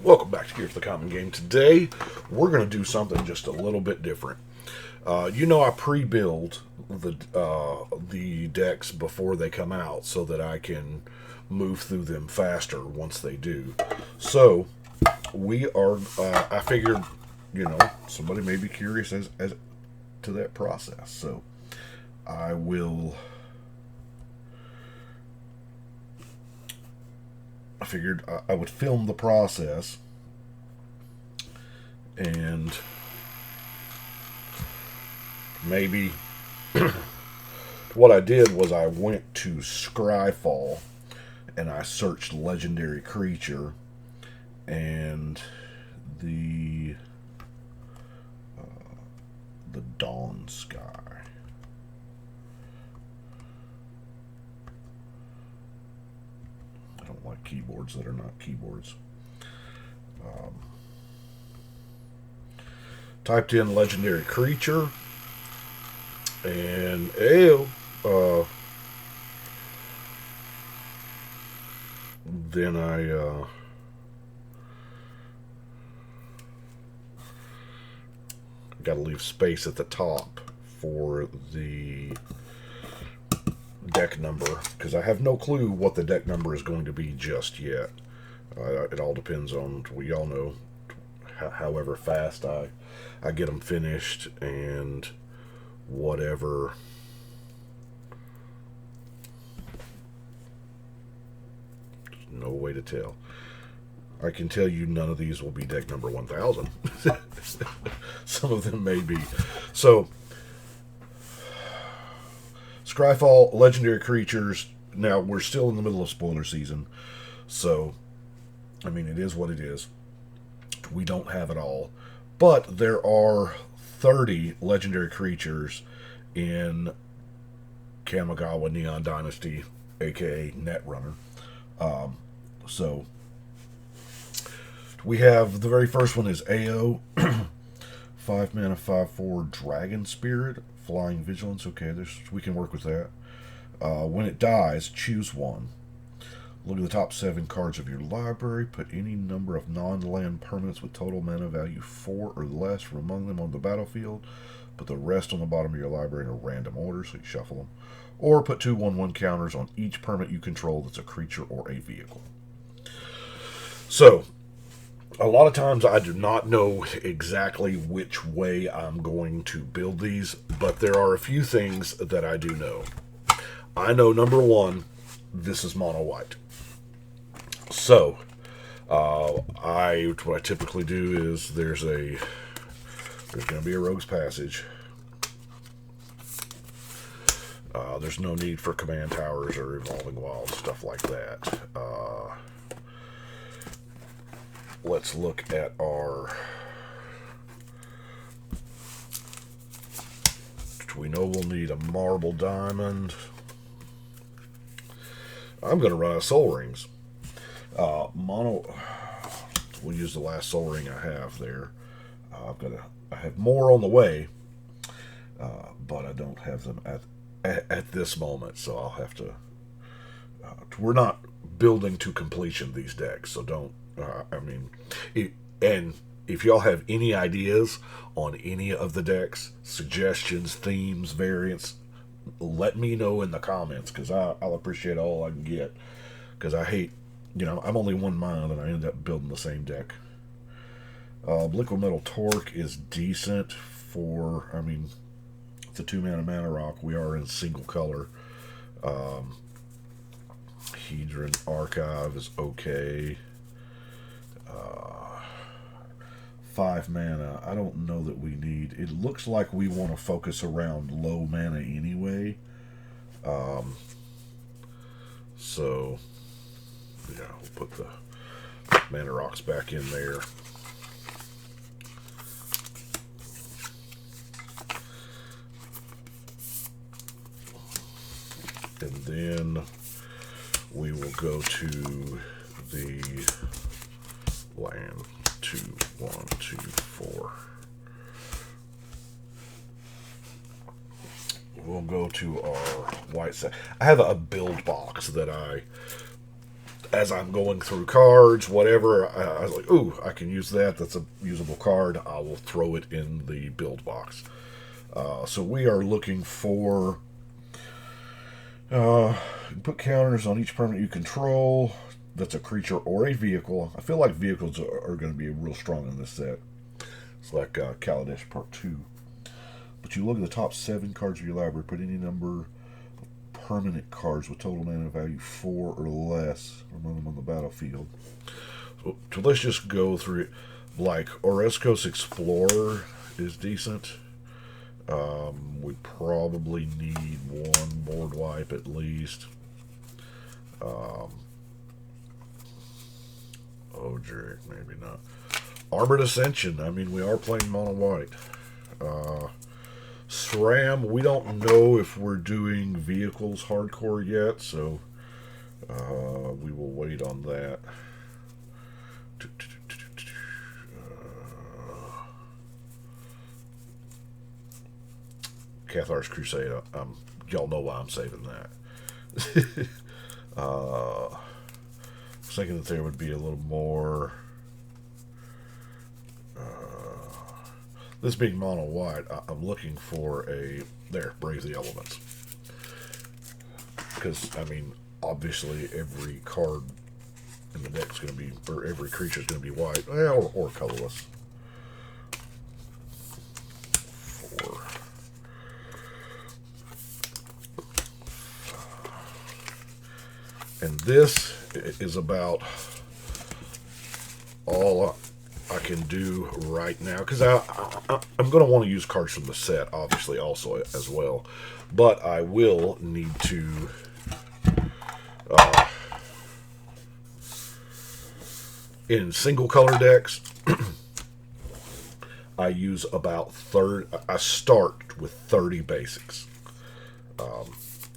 Welcome back to Gear for the Common Game. Today, we're going to do something just a little bit different. I pre-build the decks before they come out so that I can move through them faster once they do. So, we are, I figured, somebody may be curious as to that process. So, I figured I would film the process, and maybe what I did was I went to Scryfall and I searched legendary creature, and the Dawn Sky. I don't like keyboards that are not keyboards. Typed in legendary creature, and then I got to leave space at the top for the deck number, because I have no clue what the deck number is going to be just yet. It all depends on, we all know, however fast I get them finished and whatever. There's no way to tell. I can tell you none of these will be deck number 1000. Some of them may be. So, Scryfall, legendary creatures. Now, we're still in the middle of spoiler season. So, I mean, it is what it is. We don't have it all. But there are 30 legendary creatures in Kamigawa Neon Dynasty, aka Netrunner. So, we have the very first one is AO, 5 mana, 5/4 Dragon Spirit, Flying Vigilance. Okay, we can work with that. When it dies, choose one. Look at the top 7 cards of your library. Put any number of non-land permanents with total mana value 4 or less from among them on the battlefield. Put the rest on the bottom of your library in a random order, so you shuffle them. Or put 2 1/1 counters on each permanent you control that's a creature or a vehicle. So, a lot of times I do not know exactly which way I'm going to build these, but there are a few things that I do know. I know, number one, this is mono white. So, what I typically do is there's going to be a Rogue's Passage. There's no need for command towers or evolving wilds, stuff like that. Let's look at our... We know we'll need a Marble Diamond. I'm going to run out of Soul Rings. We'll use the last Soul Ring I have there. I have more on the way, but I don't have them at this moment, so I'll have to... we're not building to completion these decks, so don't... and if y'all have any ideas on any of the decks, suggestions, themes, variants, let me know in the comments, because I'll appreciate all I can get. Because I hate, I'm only one mind and I end up building the same deck. Liquid Metal Torque is decent for, it's a 2-mana rock. We are in single color. Hedron Archive is okay. 5 mana, I don't know that we need. It looks like we want to focus around low mana anyway. So, yeah, we'll put the mana rocks back in there. And then we will go to the land. 2, 1, 2, 4. We'll go to our white set. I have a build box that as I'm going through cards, whatever, I was like, ooh, I can use that. That's a usable card. I will throw it in the build box. So we are looking for put counters on each permanent you control. That's a creature or a vehicle. I feel like vehicles are going to be real strong in this set. It's like Kaladesh Part 2. But you look at the top 7 cards of your library, put any number of permanent cards with total mana value 4 or less among them on the battlefield. So let's just go through it. Like Oreskos Explorer is decent. We probably need one board wipe at least. Odric, maybe not. Armored Ascension. I mean, we are playing mono white. SRAM, we don't know if we're doing vehicles hardcore yet, so we will wait on that. Cathar's Crusade. Y'all know why I'm saving that. I was thinking that there would be a little more. This being mono white, I'm looking for a Brave the Elements, because I mean, obviously every card in the deck's going to be, or every creature is going to be white, or colorless. 4. And this is about all I can do right now, because I'm going to want to use cards from the set, obviously, also as well. But I will need to in single color decks, I use about 30. I start with 30 basics,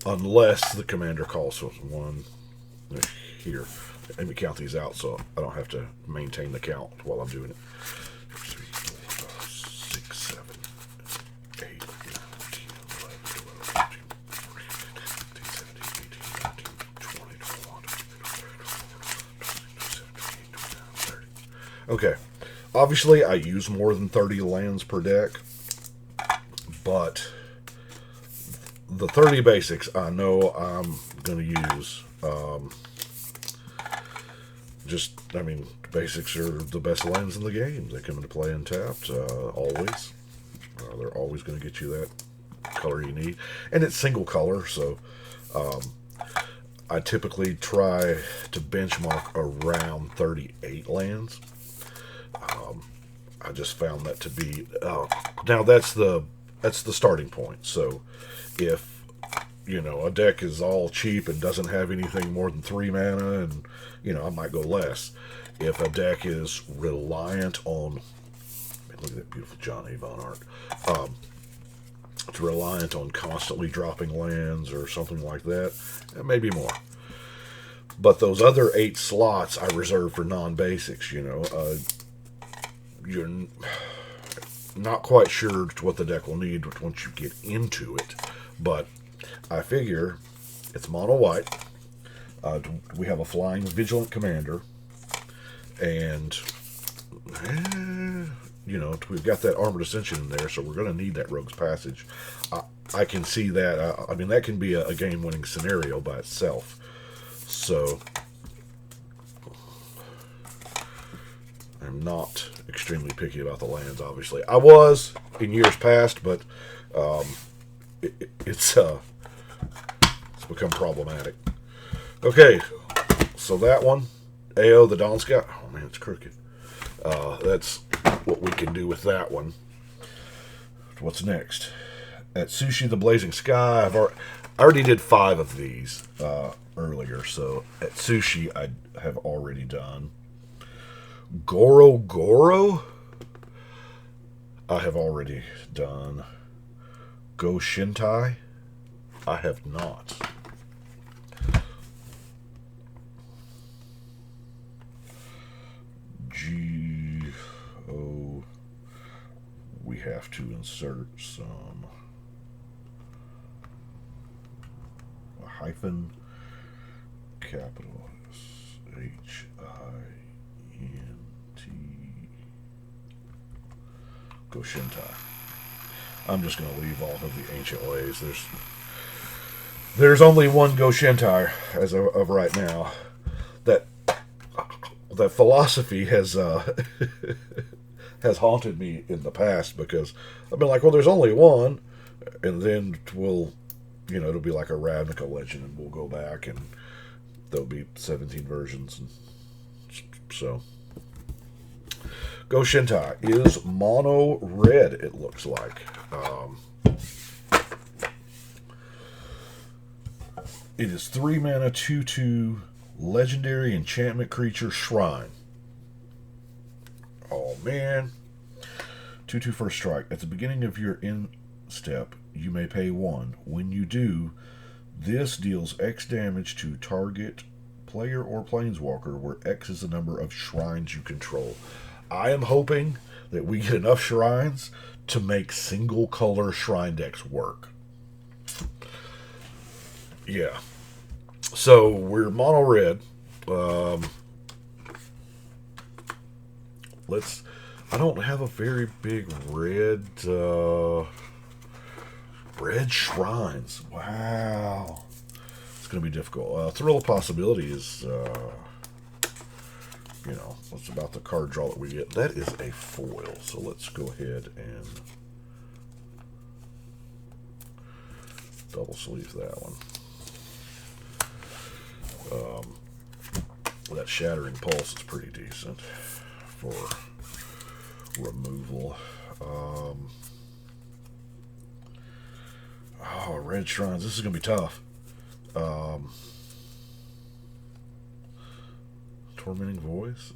unless the commander calls for one. Here, let me count these out so I don't have to maintain the count while I'm doing it. 3, 4, 5, 6, 7, 8, 9, 10, 11, 12, 13, 14, 15, 16, 17, 18, 19, 20, 21, 30. Okay, obviously I use more than 30 lands per deck, but the 30 basics I know I'm going to use. I mean, basics are the best lands in the game. They come into play untapped, always. They're always going to get you that color you need. And it's single color, so I typically try to benchmark around 38 lands. I just found that to be... now, that's the starting point. So, if a deck is all cheap and doesn't have anything more than 3 mana, and, I might go less. If a deck is reliant on, look at that beautiful John Avon art. It's reliant on constantly dropping lands or something like that, maybe more. But those other 8 slots I reserve for non-basics, you're not quite sure what the deck will need once you get into it, but I figure it's mono white. We have a flying vigilant commander, and we've got that armored ascension in there, so we're going to need that rogue's passage. I can see that. I mean, that can be a game-winning scenario by itself. So I'm not extremely picky about the lands. Obviously, I was in years past, but it's become problematic. Okay, so that one, AO the Dawn Scout. Oh man, it's crooked. That's what we can do with that one. What's next? At Sushi the Blazing Sky, I already did 5 of these earlier. So at Sushi, I have already done. Goro Goro, I have already done. Go Shintai, I have not. G-O, we have to insert some hyphen, capital Go Shintai. I'm just going to leave all of the ancient ways. There's only one Go Shintai as of right now. That philosophy has has haunted me in the past, because I've been like, well, there's only one, and then it'll be like a Ravnica legend, and we'll go back and there'll be 17 versions, and so Go Shintai is mono red, it looks like. It is 3 mana, 2/2 legendary enchantment creature Shrine. Oh man. 2/2 first strike. At the beginning of your end step, you may pay 1. When you do, this deals X damage to target player or planeswalker, where X is the number of shrines you control. I am hoping that we get enough shrines to make single color shrine decks work. Yeah. So we're mono red. I don't have a very big red shrines. Wow. It's going to be difficult. Thrill of Possibility is, that's about the card draw that we get. That is a foil. So let's go ahead and double sleeve that one. That Shattering Pulse is pretty decent for removal. Red Shrines. This is going to be tough. Tormenting Voice.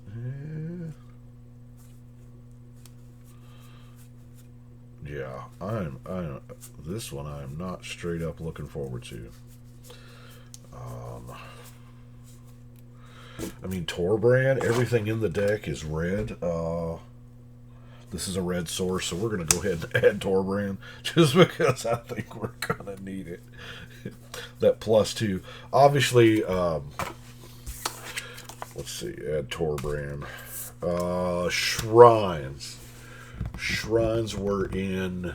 Yeah, this one I am not straight up looking forward to. Torbrand, everything in the deck is red. This is a red source, so we're going to go ahead and add Torbrand, just because I think we're going to need it. That +2. Obviously, let's see, add Torbrand. Shrines. Shrines were in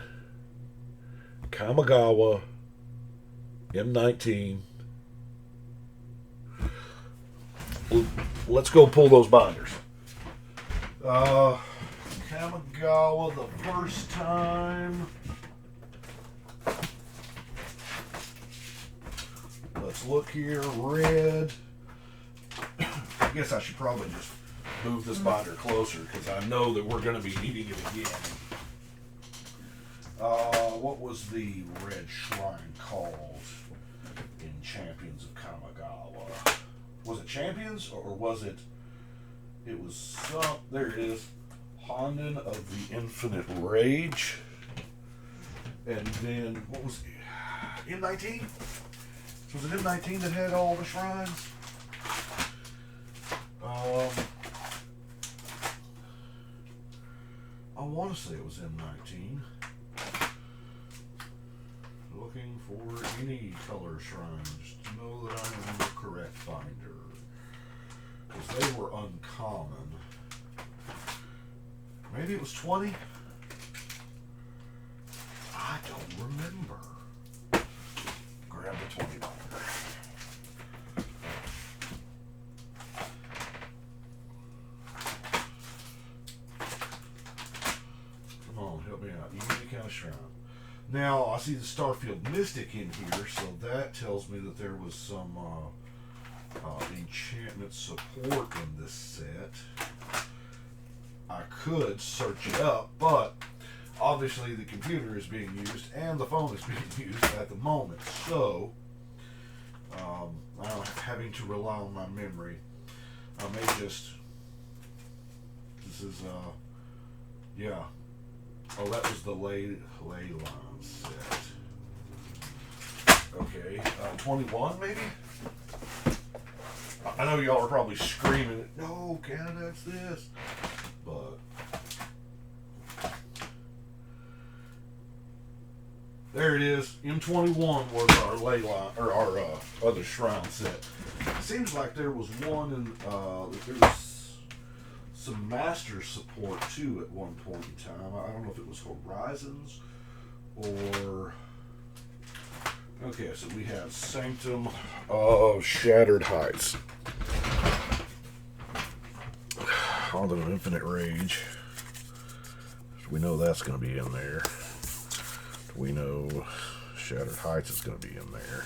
Kamigawa, M19. Let's go pull those binders. Kamigawa the first time. Let's look here. Red. I guess I should probably just move this binder closer, because I know that we're going to be needing it again. What was the red shrine called in Champions of Kamigawa? Was it Champions, or was it... It was some... There it is. Honden of the Infinite Rage. And then, what was it? M19? Was it M19 that had all the shrines? I want to say it was M19. Looking for any color shrines to know that I'm in the correct binder, because they were uncommon. Maybe it was 20? I don't remember. Grab the 20 binder. Come on, help me out. Any kind of shrine. Now, I see the Starfield Mystic in here, so that tells me that there was some enchantment support in this set. I could search it up, but obviously the computer is being used and the phone is being used at the moment, so I'm having to rely on my memory. I may just... This is, yeah. Oh, that was the ley line set. Okay, 21 maybe? I know y'all are probably screaming, no, Canada, it's this. But there it is. M21 was our ley line, or our other shrine set. It seems like there was one in, there was some Master support too at one point in time. I don't know if it was Horizons or... Okay, so we have Sanctum of Shattered Heights. All of Infinite Rage. We know that's going to be in there. We know Shattered Heights is going to be in there.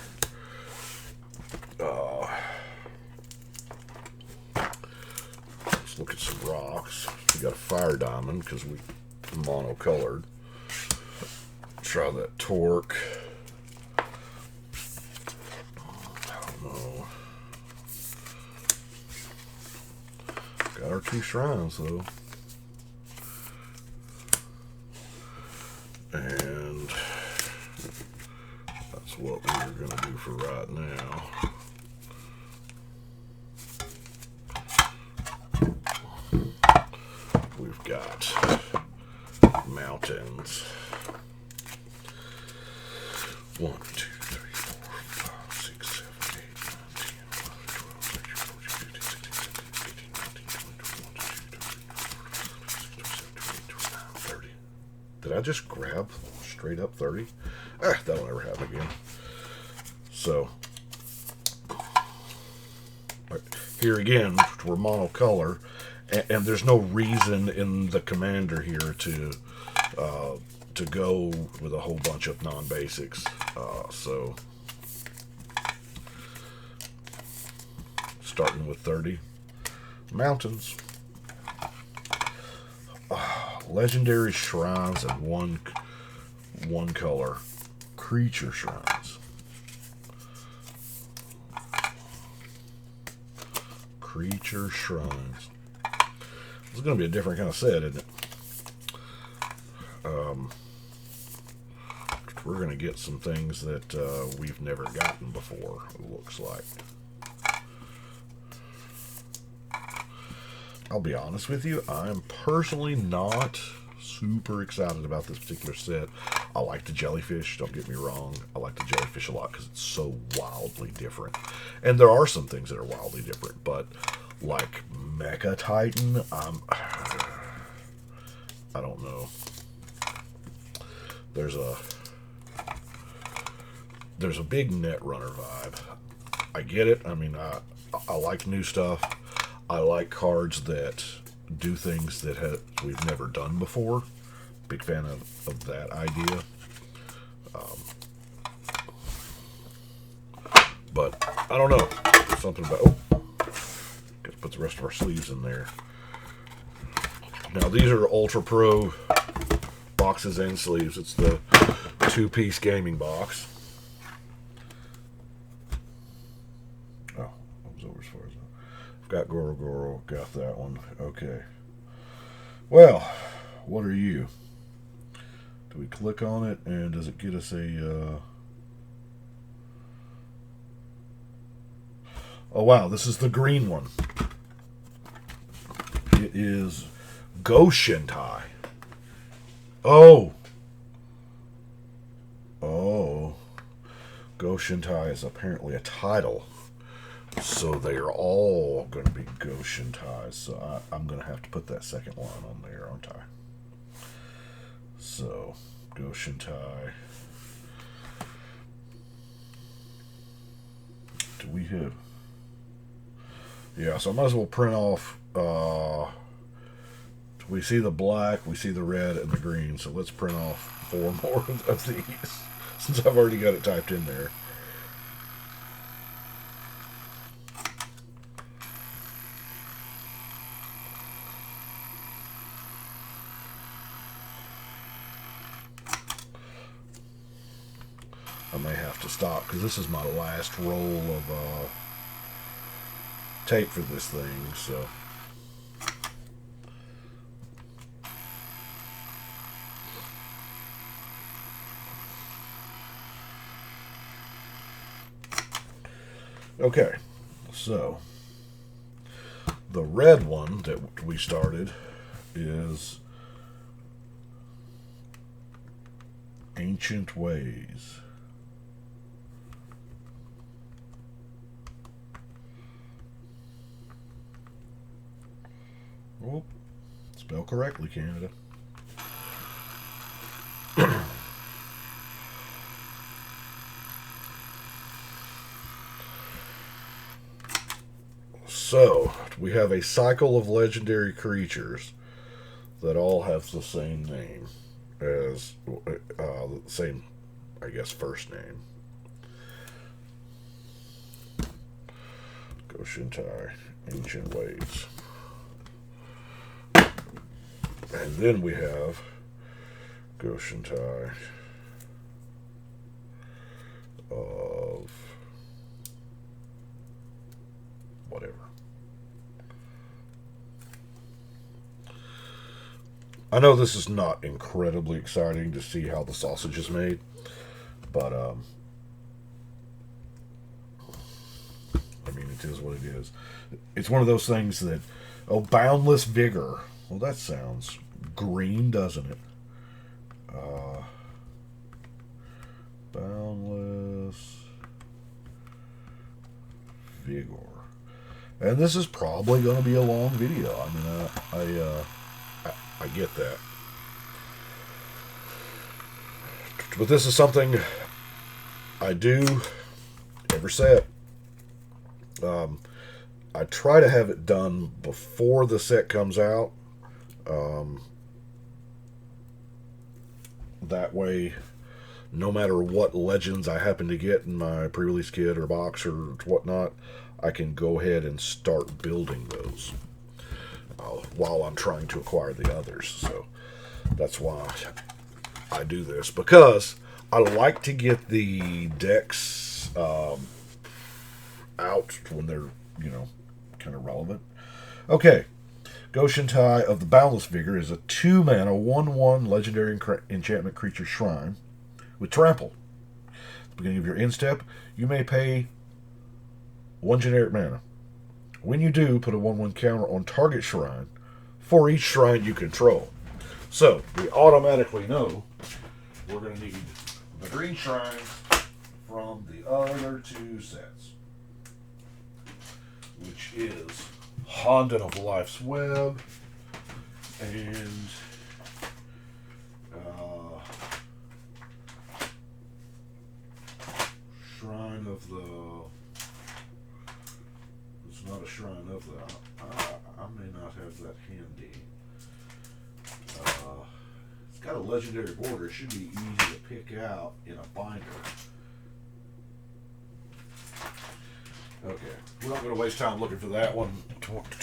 Let's look at some rocks. We got a Fire Diamond because we monocolored. Try that Torque. I don't know. Got our 2 shrines though. And that's what we're going to do for right now. We've got mountains. 1, 2, 3, 4, 5, 6, 7, 8, 9, 10, 11, 12, 13, 14, 15, 16, 17, 18, 19, 20, 21, 22, 23, 24, 25, 26, 27, 28, 29, 30. Did I just grab straight up 30? That'll never happen again. So, here again, we're monocolor, and there's no reason in the commander here to go with a whole bunch of non-basics. So, starting with 30. Mountains. Legendary shrines and one color. Creature shrines. Creature shrines. It's going to be a different kind of set, isn't it? We're going to get some things that we've never gotten before, it looks like. I'll be honest with you, I'm personally not super excited about this particular set. I like the jellyfish, don't get me wrong. I like the jellyfish a lot because it's so wildly different. And there are some things that are wildly different, but like Mecha Titan, I don't know. There's a big Netrunner vibe. I get it. I mean, I like new stuff. I like cards that do things that we've never done before. Big fan of that idea. But I don't know. There's something about... Oh, gotta put the rest of our sleeves in there. Now these are Ultra Pro boxes and sleeves. It's the 2-piece gaming box. Oh, I was over as far as that. I've got Goro Goro, got that one. Okay. Well, what are you? Do we click on it and does it get us a... Oh wow, this is the green one. It is Goshentai. Oh. Goshentai is apparently a title. So they are all going to be Goshentais. So I'm going to have to put that second line on there, aren't I? So, Goshentai. Do we have... Yeah, so I might as well print off... we see the black, we see the red, and the green. So let's print off 4 more of these. Since I've already got it typed in there. I may have to stop because this is my last roll of tape for this thing, so... Okay, so the red one that we started is Ancient Ways. Oh, spell correctly, Canada. So, we have a cycle of legendary creatures that all have the same name as, same, I guess, first name. Goshintai, Ancient Ways. And then we have Goshintai of whatever. I know this is not incredibly exciting to see how the sausage is made, but I mean, it is what it is. It's one of those things that, oh, Boundless Vigor. Well, that sounds green, doesn't it? Boundless Vigor. And this is probably going to be a long video. I mean, I get that. But this is something I do every set. I try to have it done before the set comes out. That way, no matter what legends I happen to get in my pre-release kit or box or whatnot, I can go ahead and start building those while I'm trying to acquire the others. So that's why I do this, because I like to get the decks out when they're, you know, kind of relevant. Okay, Goshintai of the Boundless Vigor is a 2-mana 1/1 legendary enchantment creature shrine with trample. At the beginning of your end step, you may pay 1 generic mana. When you do, put a 1/1 counter on target shrine for each shrine you control. So, we automatically know we're going to need the green shrines from the other 2 sets, which is Honden of Life's Web and Shrine of the... It's not a Shrine of the... I may not have that handy. It's got a legendary border. It should be easy to pick out in a binder. Okay, we're not going to waste time looking for that one.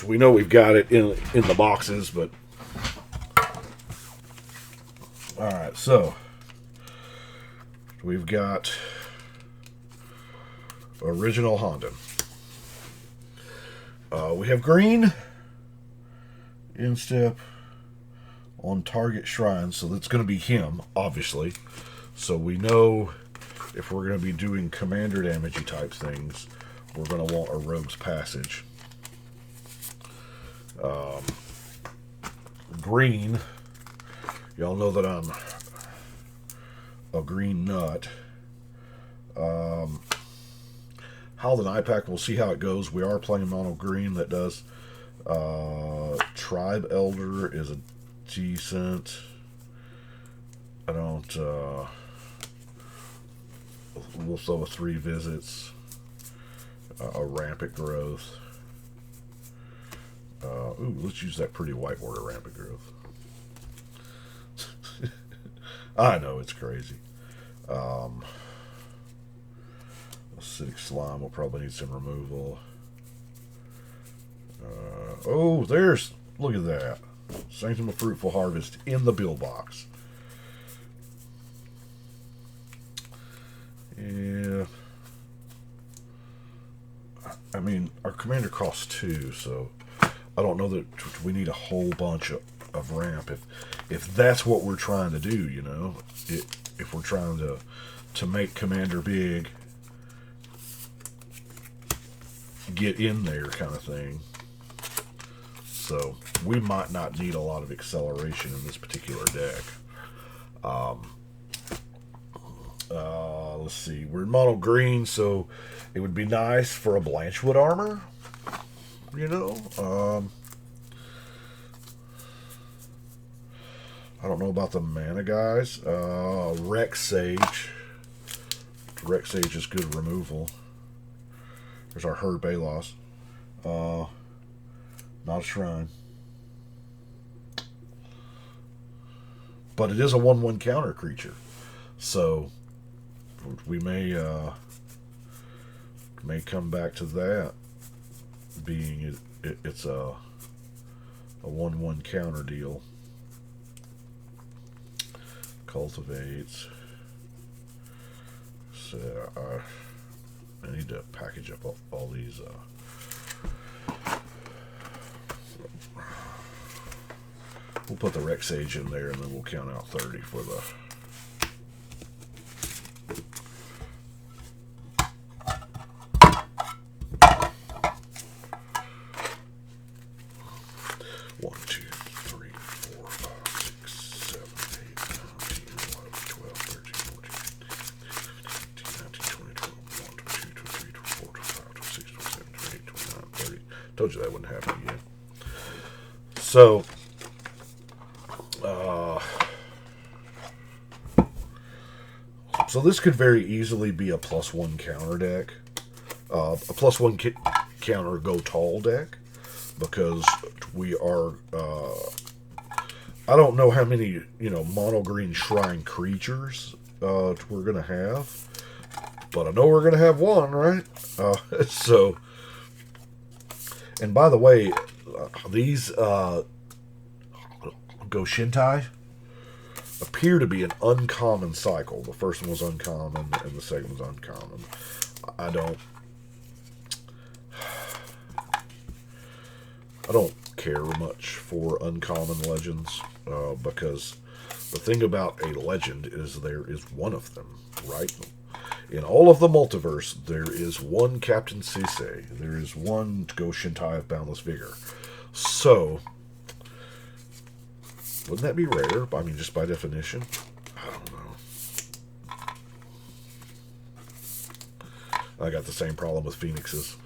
We know we've got it in the boxes, but... Alright, so... We've got... Original Honden. We have green. Instep on target shrine, so that's going to be him, obviously. So we know if we're going to be doing commander damagey type things, we're going to want a Rogue's Passage. Green, y'all know that I'm a green nut. Howled IPAC, we'll see how it goes. We are playing mono green that does. Tribe Elder is a decent. I don't. We'll throw with 3 visits. A rampant growth. Ooh, let's use that pretty white border rampant growth. I know, it's crazy. Acidic Slime will probably need some removal. Oh, there's... Look at that. Sanctum of Fruitful Harvest in the build box. Yeah. I mean, our commander costs 2, so I don't know that we need a whole bunch of ramp. If that's what we're trying to do, you know, if we're trying to make commander big, get in there kind of thing. So we might not need a lot of acceleration in this particular deck. Let's see, we're in mono green, so it would be nice for a Blanchwood armor, you know. don't know about the mana guys. Rex Sage. Rex Sage is good removal. There's our Herd Bellus. Not a shrine. But it is a 1/1 counter creature. So we may come back to that, being it's a 1/1 counter deal. Cultivates. So I need to package up all these. We'll put the Rex Sage in there, and then we'll count out 30 for the. Told you that wouldn't happen again. So, so this could very easily be a +1 counter deck, a +1 counter go tall deck, because we are. I don't know how many mono green shrine creatures we're gonna have, but I know we're gonna have one, right? So. And by the way, these Goshintai appear to be an uncommon cycle. The first one was uncommon, and the second was uncommon. I don't care much for uncommon legends, because the thing about a legend is there is one of them, right? In all of the multiverse, there is one Captain Sisei. There is one Goshintai of Boundless Vigor. So, wouldn't that be rare? I mean, just by definition? I don't know. I got the same problem with Phoenixes.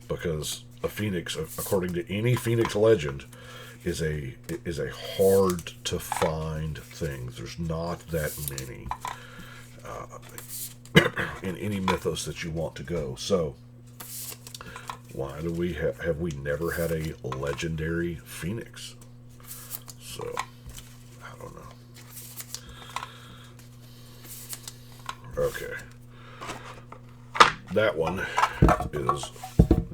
Because a Phoenix, according to any Phoenix legend, is a hard to find thing. There's not that many. In any mythos that you want to go. So, why do we have we never had a legendary Phoenix? So, I don't know. Okay. That one is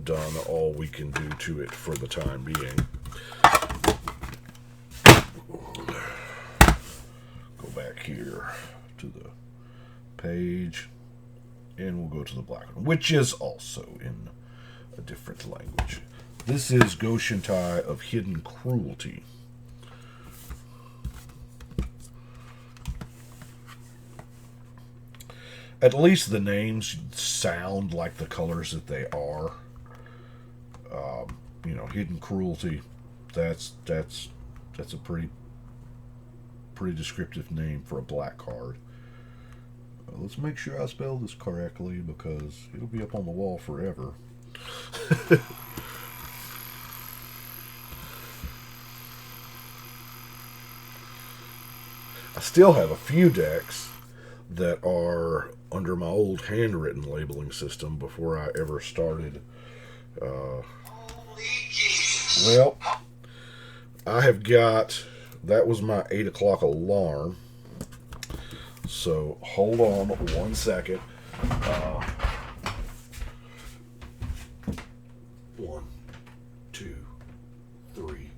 done all we can do to it for the time being. Go back here to the page, and we'll go to the black one, which is also in a different language. This is Goshintai of Hidden Cruelty. At least the names sound like the colors that they are. Hidden Cruelty. That's a pretty descriptive name for a black card. Let's make sure I spell this correctly, because it'll be up on the wall forever. I still have a few decks that are under my old handwritten labeling system before I ever started. Well, I have got... That was my 8 o'clock alarm. So, hold on 1 second. 1, 2, 3,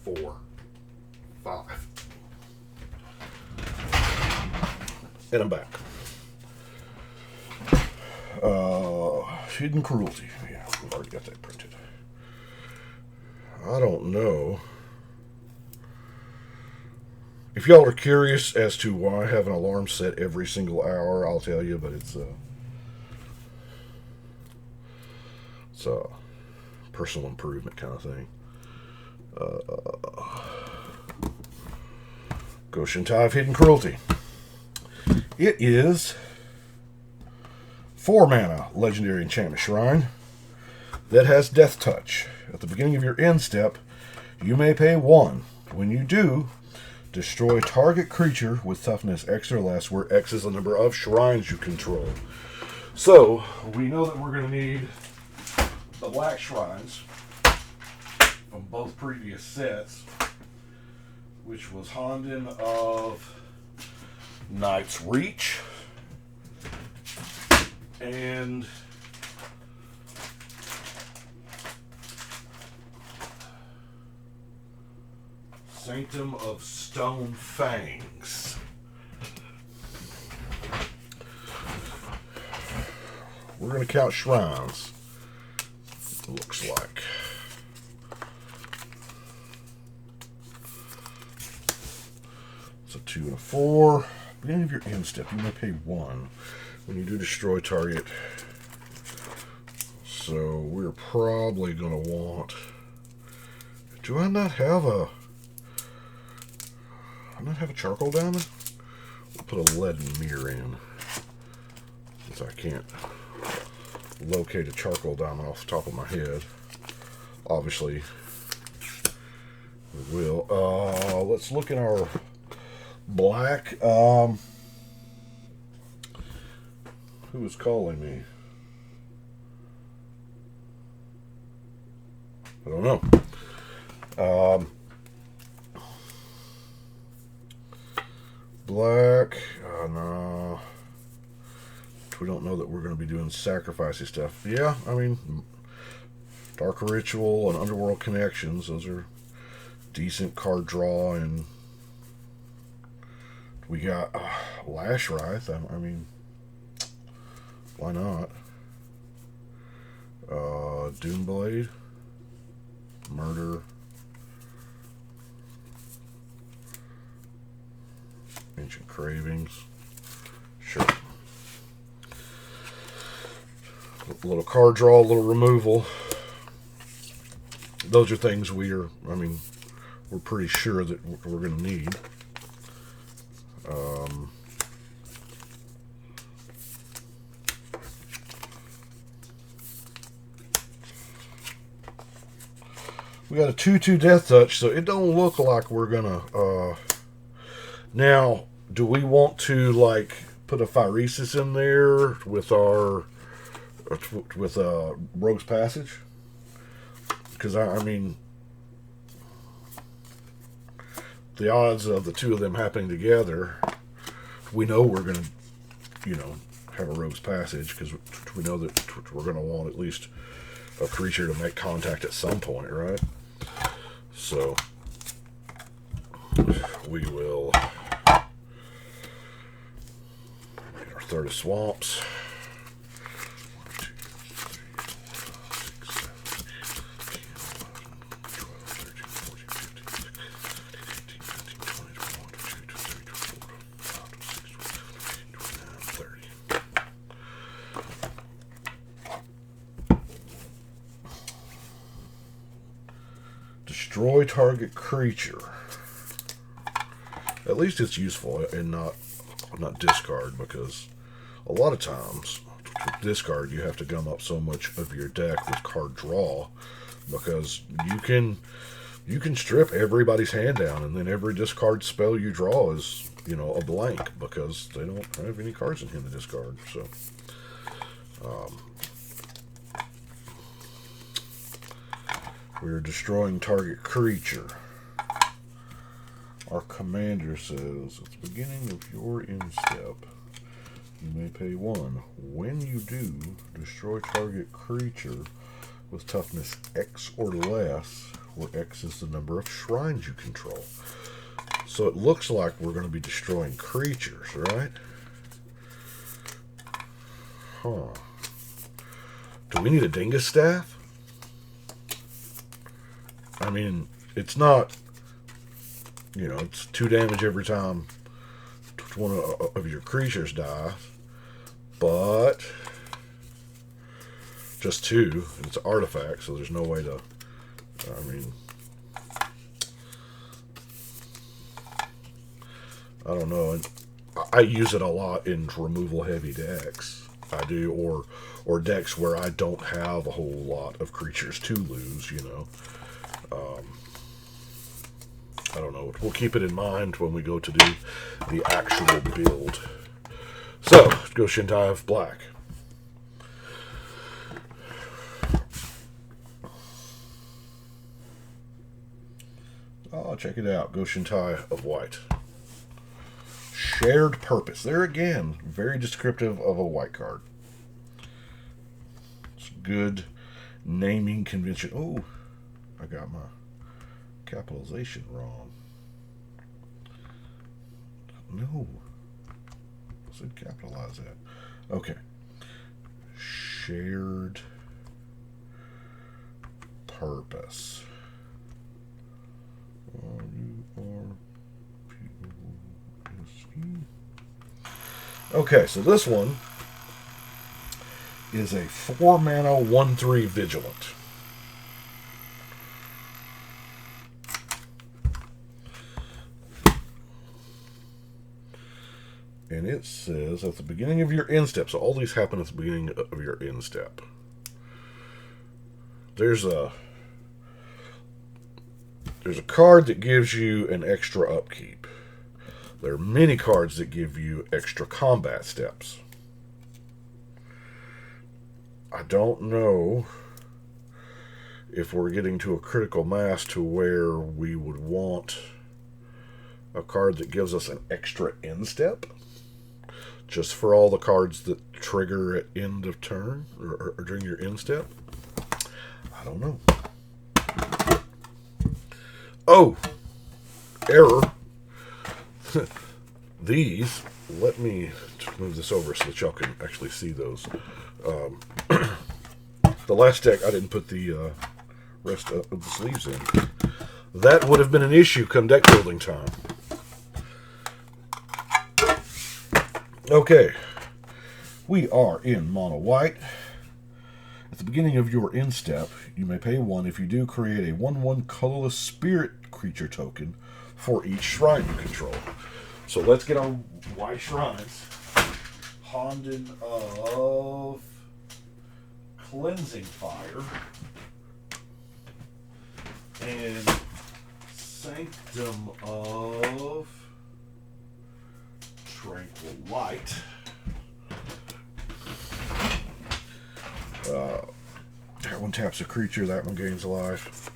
4, 5. And I'm back. Hidden Cruelty. Yeah, we've already got that printed. I don't know. If y'all are curious as to why I have an alarm set every single hour, I'll tell you, but it's a personal improvement kind of thing. Goshintai of Hidden Cruelty. It is 4 mana legendary enchantment shrine that has Death Touch. At the beginning of your end step, you may pay 1 When you do, destroy target creature with toughness X or less, where X is the number of shrines you control. So, we know that we're going to need the black shrines from both previous sets, which was Hansen of Knight's Reach and Sanctum of Stone Fangs. We're going to count shrines, it looks like. It's a 2 and a 4. Beginning of your end step, you may pay 1 when you do destroy target. So we're probably going to want... Do I not have a... I not have a charcoal diamond? We'll put a leaden mirror in, since I can't locate a charcoal diamond off the top of my head. Obviously, we will. Let's look at our black. Who is calling me? I don't know. Black, no. We don't know that we're going to be doing sacrificey stuff. Yeah, I mean, Dark Ritual and Underworld Connections, those are decent card draw, and we got Lash Wrath. I mean, why not? Doomblade, Murder, Ancient Cravings, sure. A little card draw, a little removal. Those are things we're pretty sure that we're going to need. We got a 2/2 Death Touch, so it don't look like we're gonna. Now, do we want to like put a Phyresis in there with our Rogue's Passage? Because I mean, the odds of the two of them happening together, we know we're gonna, have a Rogue's Passage because we know that we're gonna want at least a creature to make contact at some point, right? So we will get our third of swamps. 1, 2, 3, 4, 5, 6, 7, 8, 9, 10, 11, 12, 13, 14, 15, 16, 17, 18, 19, 20, 21, 22, 23, 24, 25, 26, 27, 28, 29, 30. Destroy target creature. At least it's useful and not discard, because a lot of times with discard you have to gum up so much of your deck with card draw, because you can strip everybody's hand down and then every discard spell you draw is a blank because they don't have any cards in hand to discard. So we're destroying target creature. Our commander says, at the beginning of your end step, you may pay 1. When you do, destroy target creature with toughness X or less, where X is the number of shrines you control. So it looks like we're going to be destroying creatures, right? Huh. Do we need a Dingus Staff? I mean, it's not... it's 2 damage every time one of your creatures dies, but just 2. It's an artifact, so there's no way to. I don't know. I use it a lot in removal heavy decks. I do, or decks where I don't have a whole lot of creatures to lose. don't know. We'll keep it in mind when we go to do the actual build. So, let's go Shintai of black. Oh, check it out. Go Shintai of white. Shared purpose. There again, very descriptive of a white card. It's good naming convention. Oh, I got my capitalization wrong. No. I said capitalize that. Okay. Shared purpose. Okay, so this one is a 4-mana 1/3 Vigilant. And it says at the beginning of your end step, so all these happen at the beginning of your end step. There's a card that gives you an extra upkeep. There are many cards that give you extra combat steps. I don't know if we're getting to a critical mass to where we would want a card that gives us an extra end step. Just for all the cards that trigger at end of turn or during your end step. I don't know. Oh, error. These, let me move this over so that y'all can actually see those. The last deck, I didn't put the rest of the sleeves in. That would have been an issue come deck building time. Okay, we are in mono white. At the beginning of your end step, you may pay 1. If you do, create a 1/1 colorless spirit creature token for each shrine you control. So let's get our white shrines. Honden of Cleansing Fire and Sanctum of Tranquil Light. That one taps a creature, that one gains life.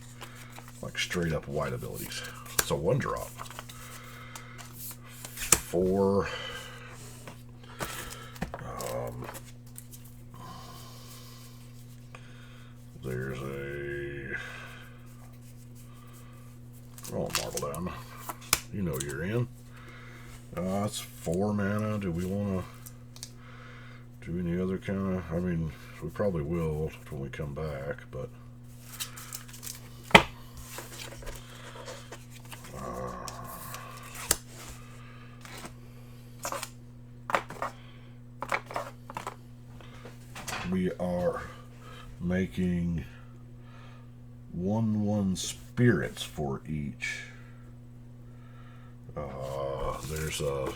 Like straight up white abilities. It's a 1-drop. 4. There's a... Oh, Marble Down. You know you're in. It's 4 mana. Do we want to do any other kind of... I mean, we probably will when we come back, but... we are making 1/1 spirits for each. There's a...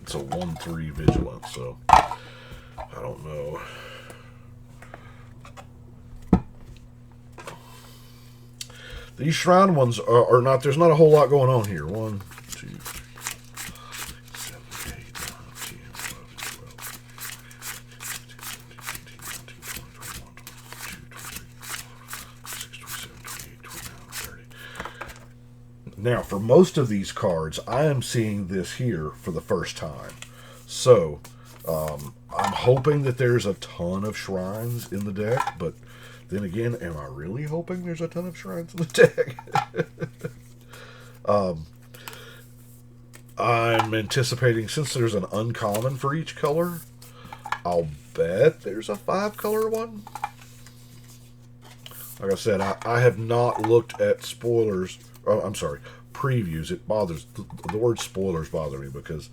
It's a 1/3 Vigilance, so I don't know. These shrine ones are not, there's not a whole lot going on here. 1, 2, 3, 7, 8, 9, 10, 11, 12, 15, 16, 17, 18, 19, 20, 21, 22, 23, 26, 27, 28, 29, 30. Now, for most of these cards, I am seeing this here for the first time. So, I'm hoping that there's a ton of shrines in the deck, but then again, am I really hoping there's a ton of shrines in the deck? I'm anticipating, since there's an uncommon for each color, I'll bet there's a 5-color one. Like I said, I have not looked at spoilers. Oh, I'm sorry, previews. It bothers, the word spoilers bother me because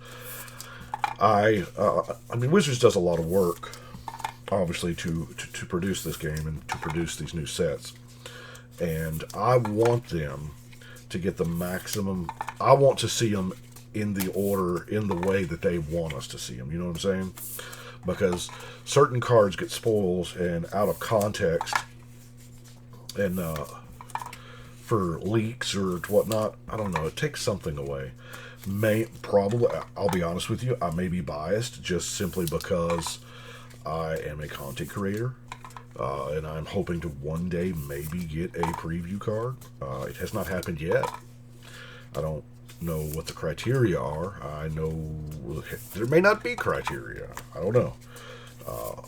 I mean, Wizards does a lot of work, obviously, to produce this game and to produce these new sets. And I want them to get the maximum. I want to see them in the order, in the way that they want us to see them. You know what I'm saying? Because certain cards get spoils and out of context. And for leaks or whatnot. I don't know. It takes something away. Probably, I'll be honest with you, I may be biased just simply because I am a content creator. And I'm hoping to one day maybe get a preview card. It has not happened yet. I don't know what the criteria are. I know there may not be criteria. I don't know.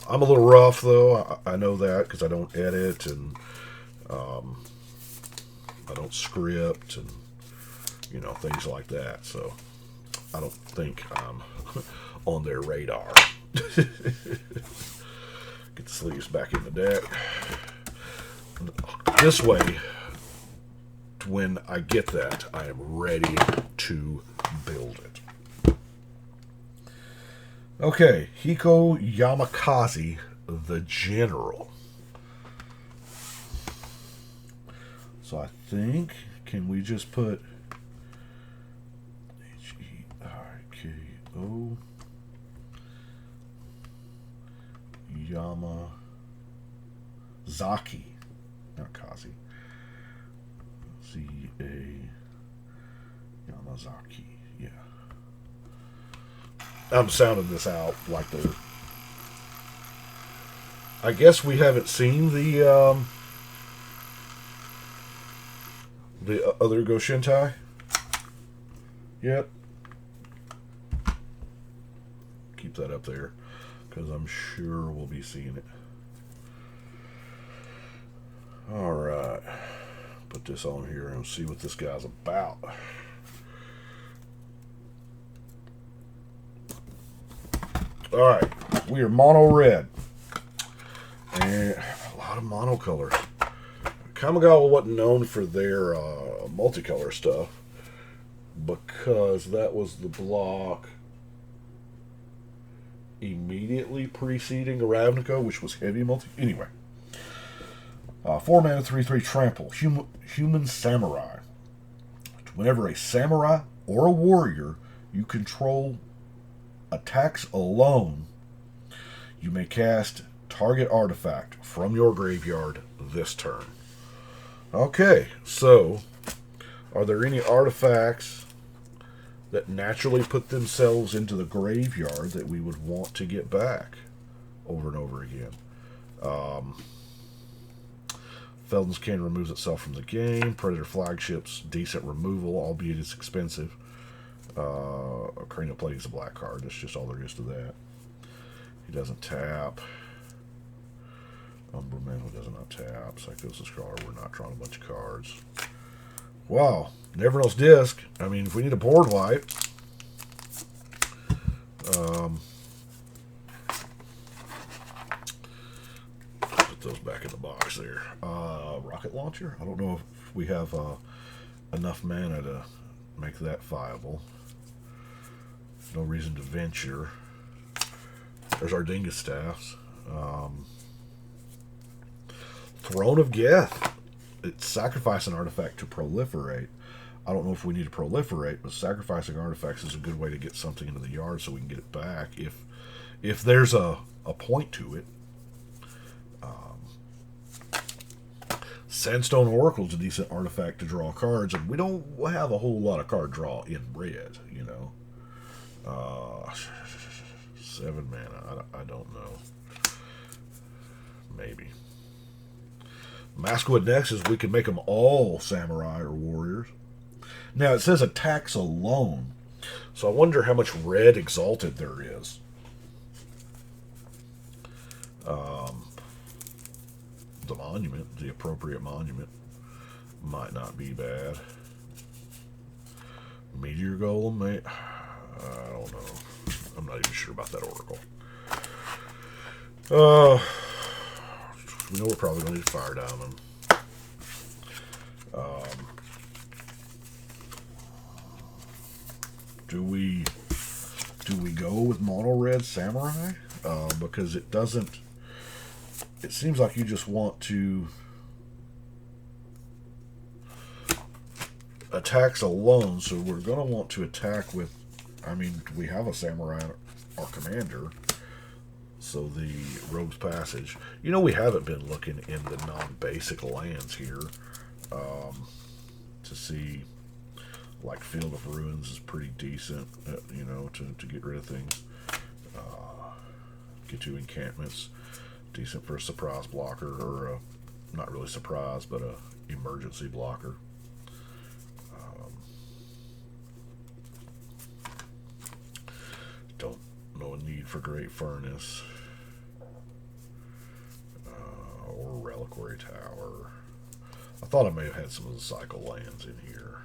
I'm a little rough, though. I know that because I don't edit and I don't script and, you know, things like that. So I don't think I'm on their radar. Get the sleeves back in the deck. This way, when I get that, I am ready to build it. Okay, Hiko Yamakaze, the General. So I think, can we just put H-E-I-K-O Yamazaki, not Kazi. Z-A Yamazaki, yeah. I'm sounding this out like the... I guess we haven't seen the other Goshintai yet. Keep that up there, because I'm sure we'll be seeing it. Alright. Put this on here and see what this guy's about. Alright. We are mono red. And a lot of monocolor. Kamigawa wasn't known for their multicolor stuff, because that was the block immediately preceding Ravnica, which was heavy multi. Anyway, 4 mana, 3/3 trample. Human samurai. Whenever a samurai or a warrior you control attacks alone, you may cast target artifact from your graveyard this turn. Okay, so are there any artifacts that naturally put themselves into the graveyard that we would want to get back over and over again? Felden's Cane removes itself from the game. Predator Flagship's decent removal, albeit it's expensive. Cranial Plague is a black card. That's just all there is to that. He doesn't tap. Umberman does not tap. Psychosis card. We're not drawing a bunch of cards. Wow. Nevernell's Disc. I mean, if we need a board wipe. Put those back in the box there. Rocket Launcher. I don't know if we have enough mana to make that viable. No reason to venture. There's our Dingus Staffs. Throne of Geth. It's sacrifice an artifact to proliferate. I don't know if we need to proliferate, but sacrificing artifacts is a good way to get something into the yard so we can get it back if there's a point to it. Sandstone Oracle's a decent artifact to draw cards, and we don't have a whole lot of card draw in red, you know. 7 mana. I don't know. Maybe. Maskwood Nexus, we can make them all samurai or warriors. Now, it says attacks alone, so I wonder how much red exalted there is. The monument, the appropriate monument, might not be bad. Meteor Golem, I don't know. I'm not even sure about that Oracle. We know we're probably going to need Fire Diamond. Do we go with mono red samurai? Because it doesn't. It seems like you just want to attacks alone. So we're going to want to attack with. I mean, we have a samurai, our commander. So the Rogue's Passage. You know, we haven't been looking in the non-basic lands here. to see, like Field of Ruins is pretty decent, you know, to get rid of things. Get 2 encampments, decent for a surprise blocker, or a, not really surprise, but a emergency blocker. Don't know a need for Great Furnace or Reliquary Tower. I thought I may have had some of the cycle lands in here.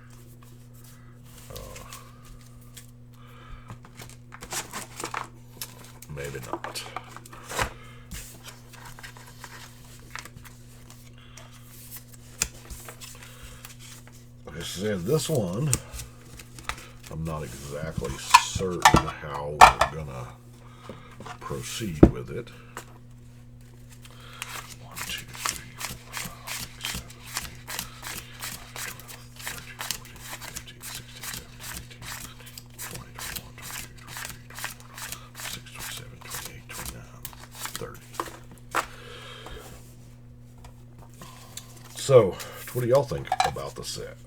Maybe not. Like I said, this one, I'm not exactly certain how we're gonna proceed with it. 1, 2, 3, 4, 5, 6, 7, 8, 9, 10, 11, 12, 13, 14, 15, 16, 17, 18, 20, 21, 22, 23, 26, 27, 28, 29, 30. So, what do y'all think about the set?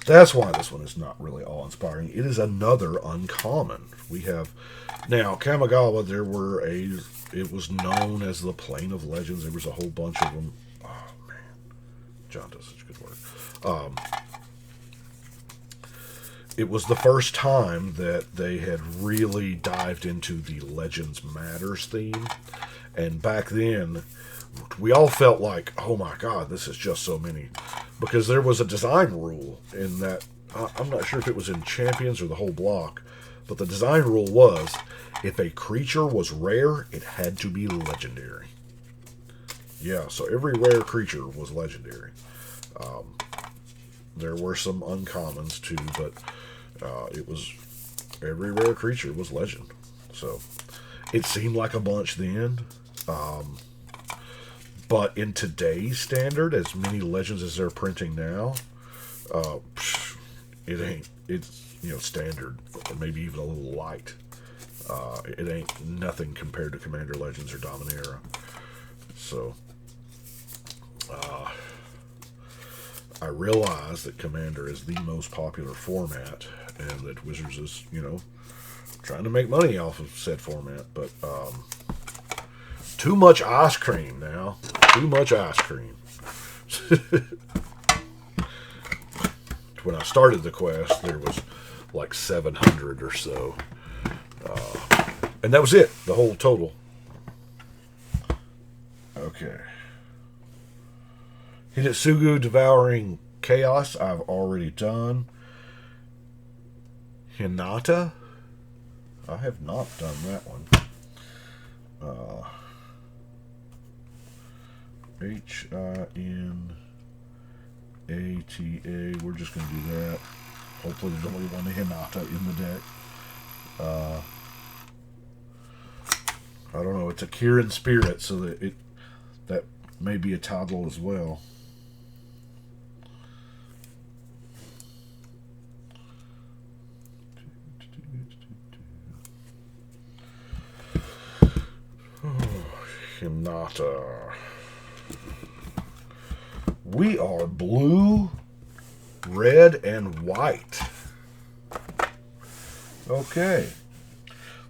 That's why this one is not really awe-inspiring. It is another uncommon. We have now Kamigawa. It was known as the Plane of Legends. There was a whole bunch of them. Oh man, John does such good work. It was the first time that they had really dived into the Legends Matters theme, and back then, we all felt like, oh my god, this is just so many. Because there was a design rule in that, I'm not sure if it was in Champions or the whole block, but the design rule was, if a creature was rare, it had to be legendary. Yeah, so every rare creature was legendary. There were some uncommons too, but it was, every rare creature was legend. So, it seemed like a bunch then. But in today's standard, as many legends as they're printing now, it ain't. It's, you know, standard, or maybe even a little light. It ain't nothing compared to Commander Legends or Dominaria. So, I realize that Commander is the most popular format, and that Wizards is, you know, trying to make money off of said format, but too much ice cream now. Too much ice cream. When I started the quest, there was like 700 or so. And that was it. The whole total. Okay. Hitotsugu Devouring Chaos, I've already done. Hinata, I have not done that one. Hinata. We're just going to do that. Hopefully there's only one Hinata in the deck. I don't know. It's a Kirin Spirit, so that may be a toddle as well. Hinata. We are blue, red, and white. Okay.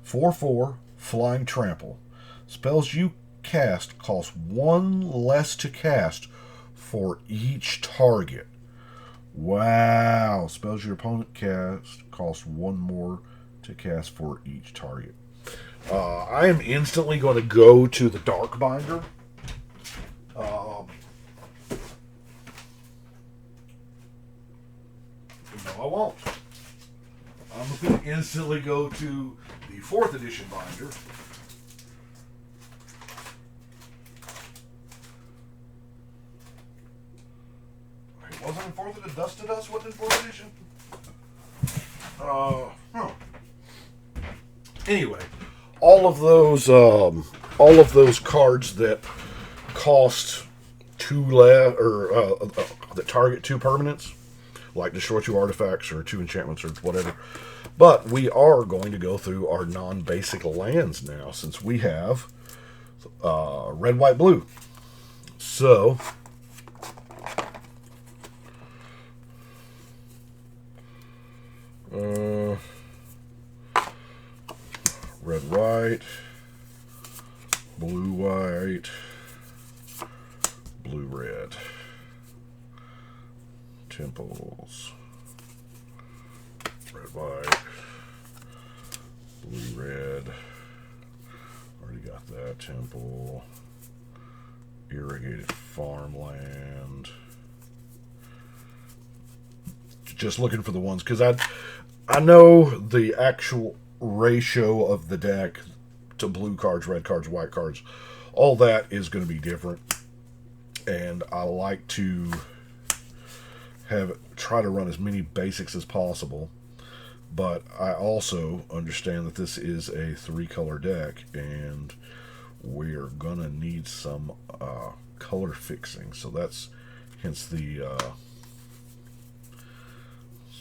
4/4, Flying Trample. Spells you cast cost 1 less to cast for each target. Wow. Spells your opponent cast cost 1 more to cast for each target. I am instantly going to go to the Dark Binder. No, I won't. I'm going to instantly go to the 4th edition binder. It wasn't in 4th edition. Dust to Dust wasn't in 4th edition. Anyway, all of those cards that cost 2 less, or that target 2 permanents, like destroy 2 artifacts or 2 enchantments or whatever. But we are going to go through our non-basic lands now, since we have red, white, blue. So white, blue white, blue red. Temples, red white, blue red. Already got that. Temple, irrigated farmland. Just looking for the ones because I know the actual ratio of the deck to blue cards, red cards, white cards. All that is going to be different, and I like to try to run as many basics as possible. But I also understand that this is a 3-color deck, and we're gonna need some color fixing. So that's hence the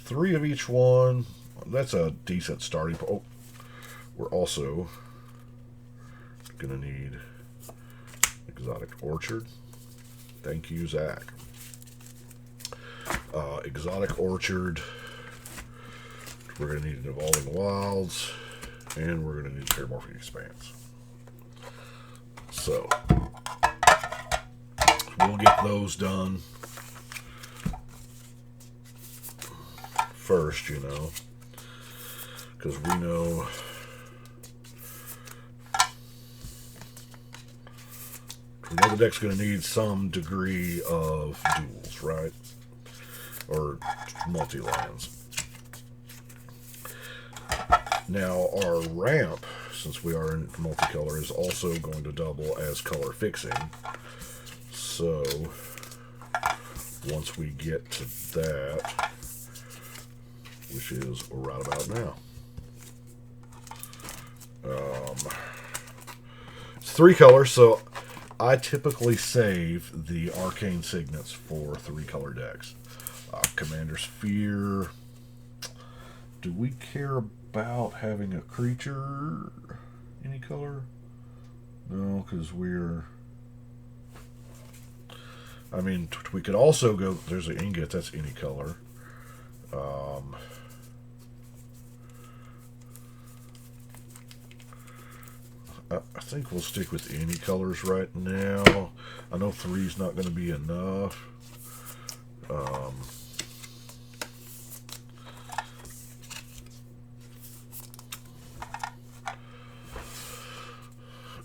3 of each one. That's a decent starting point. Oh, we're also gonna need Exotic Orchard. Thank you, Zach. Exotic Orchard. We're going to need an Evolving Wilds, and we're going to need a Paramorphic Expanse. So, we'll get those done first, you know, because we know the deck's going to need some degree of duels, right? Or multi-lands. Now, our ramp, since we are in multicolor, is also going to double as color fixing. So, once we get to that, which is right about now. It's 3 colors, so I typically save the Arcane Signets for 3-color decks. Commander's Fear. Do we care about having a creature any color? No, because we're... I mean, we could also go... There's an ingot, that's any color. I think we'll stick with any colors right now. I know 3's not going to be enough.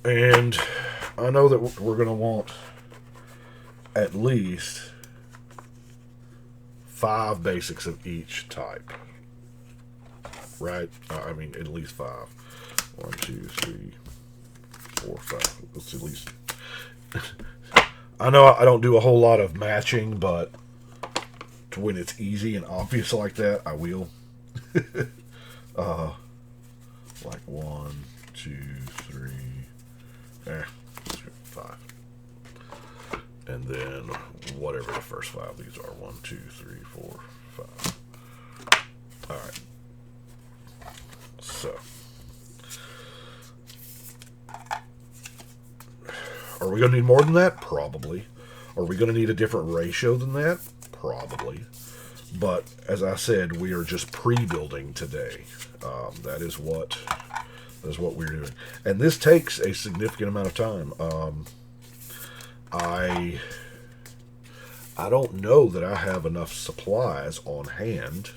And I know that we're going to want at least 5 basics of each type. Right? I mean, at least 5. 1, 2, 3, 4, 5. Let's at least... I know I don't do a whole lot of matching, but when it's easy and obvious like that, I will. Like 1, 2, 3... 5. And then whatever the first 5 these are. 1, 2, 3, 4, 5. Alright. So. Are we going to need more than that? Probably. Are we going to need a different ratio than that? Probably. But, as I said, we are just pre-building today. That is what we're doing. And this takes a significant amount of time. I don't know that I have enough supplies on hand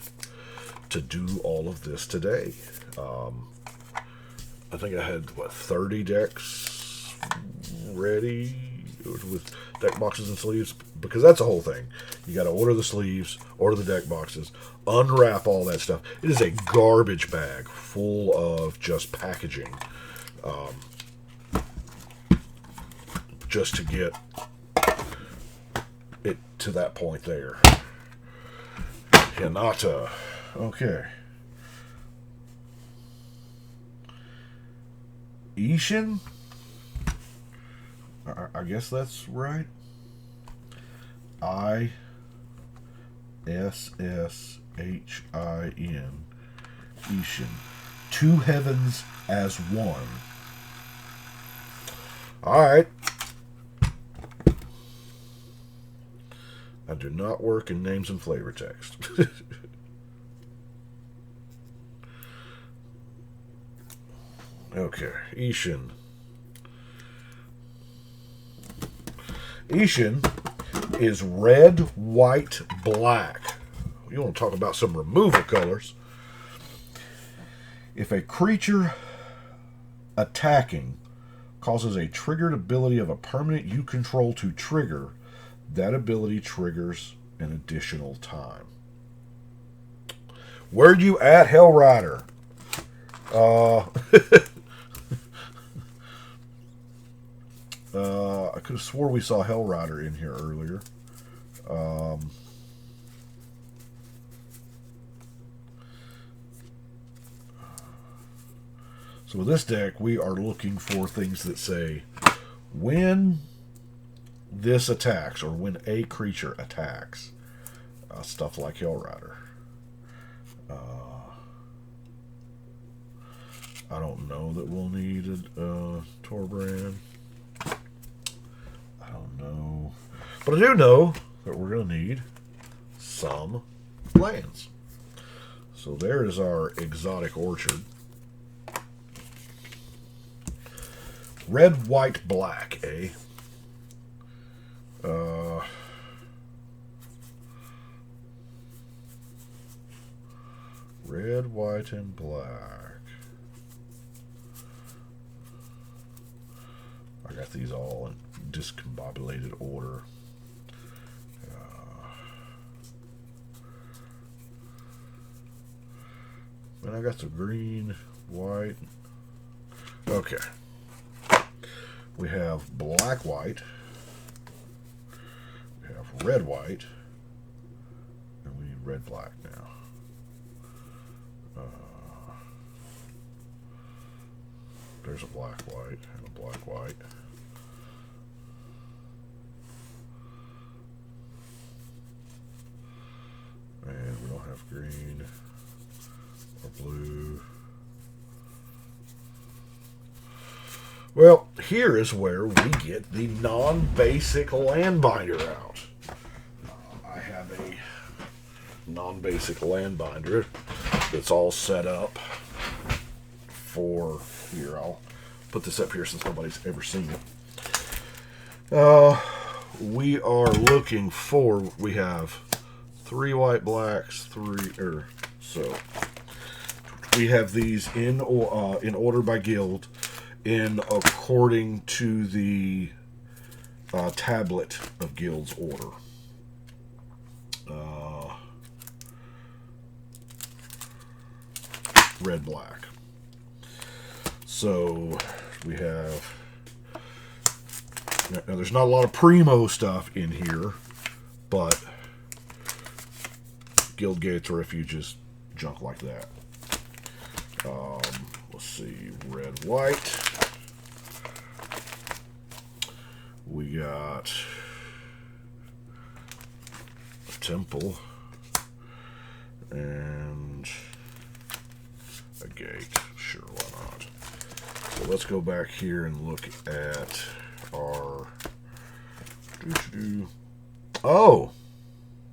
to do all of this today. I think I had, 30 decks ready with deck boxes and sleeves, because that's the whole thing. You got to order the sleeves, order the deck boxes, unwrap all that stuff. It is a garbage bag full of just packaging, just to get it to that point there. Hinata. Okay. Ishin? I guess that's right. I-S-S-H-I-N. Ishin. 2 heavens as one. Alright. I do not work in names and flavor text. Okay, Ishin. Ishin is red, white, black. You want to talk about some removal colors. If a creature attacking causes a triggered ability of a permanent you control to trigger, that ability triggers an additional time. Where you at, Hellrider? I could have swore we saw Hellrider in here earlier. So with this deck, we are looking for things that say, when this attacks, or when a creature attacks. Stuff like Hellrider. I don't know that we'll need a Torbrand. I don't know. But I do know that we're going to need some lands. So there is our exotic orchard. Red, white, black, eh? Red, white, and black. I got these all in discombobulated order. And I got the green, white. Okay. We have black, white. We have red, white. And we need red, black now. There's a black, white, and a black, white. And we don't have green or blue. Well, here is where we get the non-basic land binder out. I have a non-basic land binder that's all set up for here. I'll put this up here since nobody's ever seen it. We are looking for, we have 3 white blacks, so we have these in order by guild, in according to the tablet of guild's order. Red, black. So we have, now there's not a lot of primo stuff in here, but guild gates, refuges, junk like that. Let's see, red, white. We got a temple and a gate. Sure, why not? So let's go back here and look at our... Oh!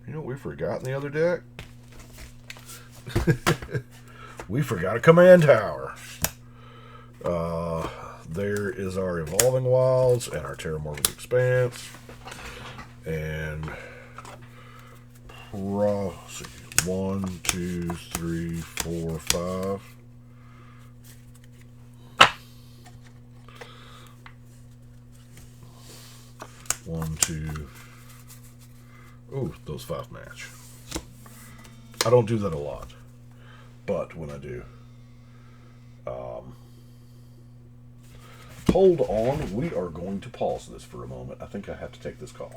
You know what we forgot in the other deck? We forgot a command tower. There is our Evolving Wilds and our Terramorphic Expanse. And... 1, 2, 3, 4, 5. One, two. Ooh, those 5 match. I don't do that a lot, but when I do, hold on. We are going to pause this for a moment. I think I have to take this call.